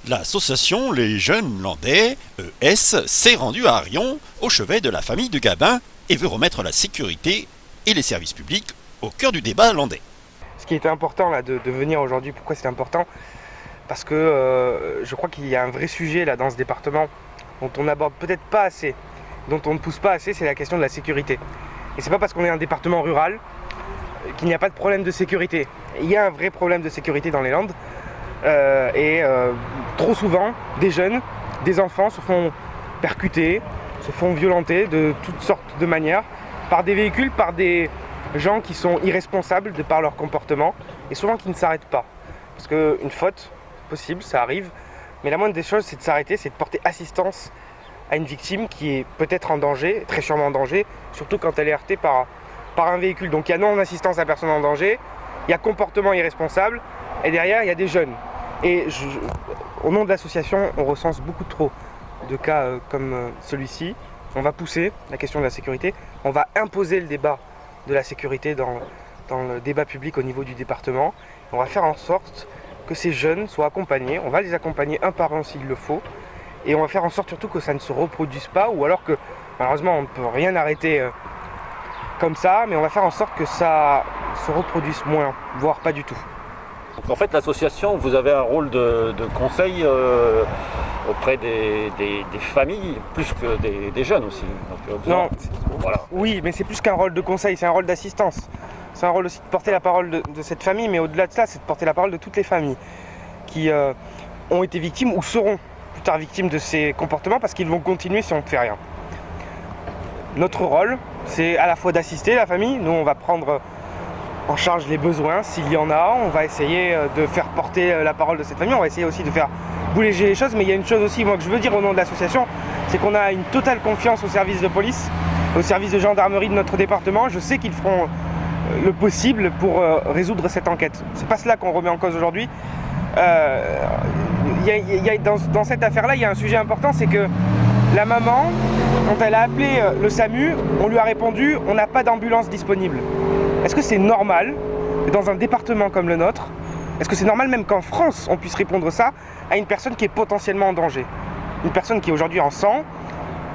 L'association Les Jeunes Landais, ES, s'est rendue à Arion, au chevet de la famille de Gabin, et veut remettre la sécurité et les services publics au cœur du débat landais. Ce qui était important là, de venir aujourd'hui, pourquoi c'est important? Parce que je crois qu'il y a un vrai sujet là dans ce département dont on n'aborde peut-être pas assez, dont on ne pousse pas assez, c'est la question de la sécurité. Et c'est pas parce qu'on est un département rural qu'il n'y a pas de problème de sécurité. Il y a un vrai problème de sécurité dans les Landes. Trop souvent, des jeunes, des enfants se font percuter, se font violenter de toutes sortes de manières, par des véhicules, par des gens qui sont irresponsables de par leur comportement, et souvent qui ne s'arrêtent pas. Parce qu'une faute, possible, ça arrive, mais la moindre des choses, c'est de s'arrêter, c'est de porter assistance à une victime qui est peut-être en danger, très sûrement en danger, surtout quand elle est heurtée par un véhicule. Donc il y a non-assistance à personne en danger, il y a comportement irresponsable, et derrière, il y a des jeunes. Et au nom de l'association, on recense beaucoup trop de cas comme celui-ci. On va pousser la question de la sécurité, on va imposer le débat de la sécurité dans le débat public au niveau du département. On va faire en sorte que ces jeunes soient accompagnés, on va les accompagner un par un s'il le faut, et on va faire en sorte surtout que ça ne se reproduise pas, ou alors que malheureusement on ne peut rien arrêter comme ça, mais on va faire en sorte que ça se reproduise moins, voire pas du tout. Donc en fait, l'association, vous avez un rôle de conseil auprès des familles, plus que des jeunes aussi. Donc, non, voilà. Oui, mais c'est plus qu'un rôle de conseil, c'est un rôle d'assistance. C'est un rôle aussi de porter la parole de cette famille, mais au-delà de ça, c'est de porter la parole de toutes les familles qui ont été victimes ou seront plus tard victimes de ces comportements parce qu'ils vont continuer si on ne fait rien. Notre rôle, c'est à la fois d'assister la famille, nous on va prendre en charge les besoins s'il y en a, on va essayer de faire porter la parole de cette famille, on va essayer aussi de faire bouger les choses, mais il y a une chose aussi, moi que je veux dire au nom de l'association, c'est qu'on a une totale confiance au service de police, au service de gendarmerie de notre département. Je sais qu'ils feront le possible pour résoudre cette enquête. C'est pas cela qu'on remet en cause aujourd'hui. Dans cette affaire-là, il y a un sujet important, c'est que la maman, quand elle a appelé le SAMU, on lui a répondu « on n'a pas d'ambulance disponible ». Est-ce que c'est normal, dans un département comme le nôtre, est-ce que c'est normal même qu'en France, on puisse répondre ça à une personne qui est potentiellement en danger? Une personne qui est aujourd'hui en sang,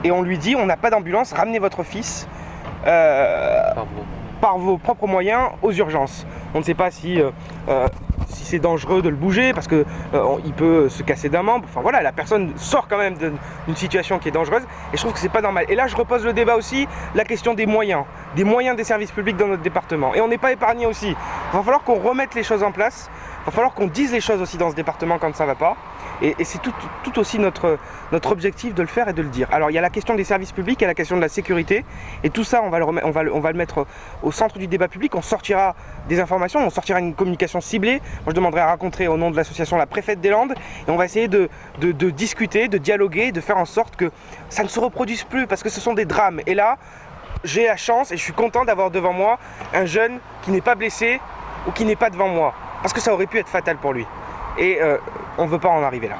et on lui dit « on n'a pas d'ambulance, ramenez votre fils par vos propres moyens aux urgences ». On ne sait pas si c'est dangereux de le bouger, parce qu'il peut se casser d'un membre. Enfin voilà, la personne sort quand même d'une situation qui est dangereuse, et je trouve que c'est pas normal. Et là, je repose le débat aussi, la question des moyens des services publics dans notre département. Et on n'est pas épargné aussi. Il va falloir qu'on remette les choses en place, il va falloir qu'on dise les choses aussi dans ce département quand ça ne va pas. Et c'est tout aussi notre objectif de le faire et de le dire. Alors il y a la question des services publics, il y a la question de la sécurité, et tout ça on va le mettre au centre du débat public. On sortira des informations, on sortira une communication ciblée. Moi je demanderai à rencontrer au nom de l'association la préfète des Landes, et on va essayer de discuter, de dialoguer, de faire en sorte que ça ne se reproduise plus, parce que ce sont des drames. Et là, j'ai la chance et je suis content d'avoir devant moi un jeune qui n'est pas blessé ou qui n'est pas devant moi, parce que ça aurait pu être fatal pour lui. Et on ne veut pas en arriver là.